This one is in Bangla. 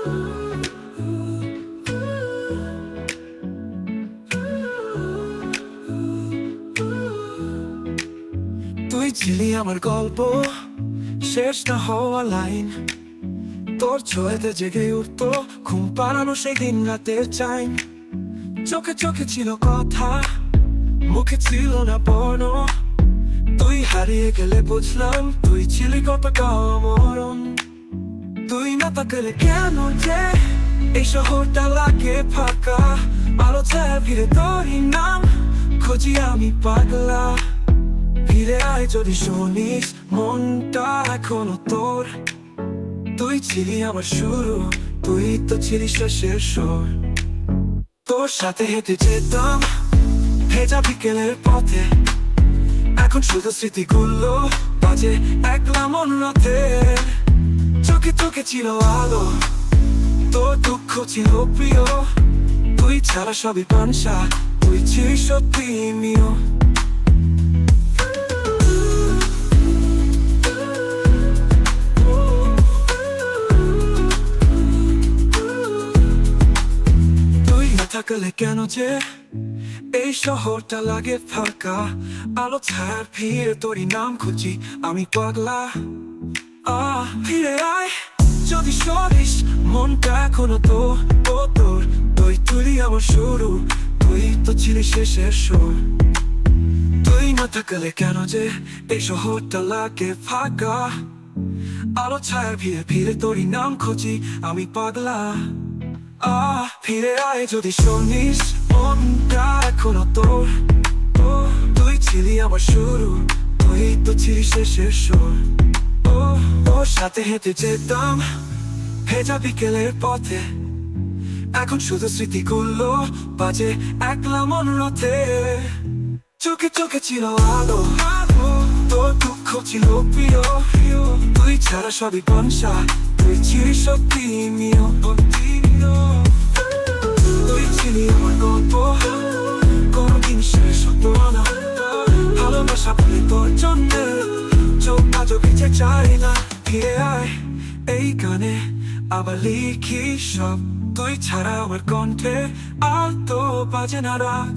তুই ছিলি আমার গল্প, শেষ না হওয়া লাইন। তোর ছোঁয়াতে জেগে উঠতো ঘুম পাড়ানো সেই দিন রাতের চাইন। চোখে চোখে ছিল কথা, মুখে ছিল না বর্ণ। তুই হারিয়ে গেলে বুঝলাম তুই ছিলি কতটা মরণ। তুই না থাকলে কেন যে এই শহরটা লাগে ফাঁকা। আলো ছায়া ফিরে তোরই নাম খুঁজি আমি পাগলা। ফিরে আয় যদি শুনিস মনটা এখনো তোর। তুই ছিলি আমার শুরু, তুই তো ছিলি শেষের সুর। তোর সাথে হেঁটে যেতাম ভেজা বিকেলের পথে। এখন শুধু স্মৃতিগুলো বাজে একলা মন রাতে। চোখে চোখে ছিল আলো, তোর দুঃখ ছিল প্রিয়। তুই ছাড়া সবই পানসা, তুই ছিলি সত্যি মিও। থাকলে কেন যে এই শহরটা লাগে ফাঁকা। আলো ছায়ার ভিড় তোরই নাম খুঁজি আমি পাগলা। ফিরে আয় যদি সরিস মনটা এখনো তো তোর। তুই তুই আমার শুরু, তুই তো ছিলি শেষের সুর। তুই না থাকলে কেন যে এই শহরটা লাগে ফাঁকা। আলো ছায়ার ভিড়ে ভিড়ে তোরই নাম খুঁজি আমি পাগলা। ফিরে আয় যদি শুনিস মনটা এখনো তোর। তুই ছিলি আমার শুরু, তুই তো ছিলি শেষের সুর। ওর সাথে হেঁটে যেতাম ভেজা বিকেলের পথে। এখন শুধু স্মৃতিগুলো বাজে একলা মন রথে। চোখে চোখে ছিল আলো, তোর দুঃখ ছিল প্রিয়। তুই ছাড়া সবই পানসা, তুই ছিলি সত্যি মিও। তুই ছিলি আমার গল্প, কোনদিন শেষ হতো না। ভালোবাসা বলে তোর জন্যে চোখ আজও ভিজে চাই না। ফিরে আয় এই গানে আবার লিখি সব। তুই ছাড়া আমার কণ্ঠে আর তো বাজে না রাগ।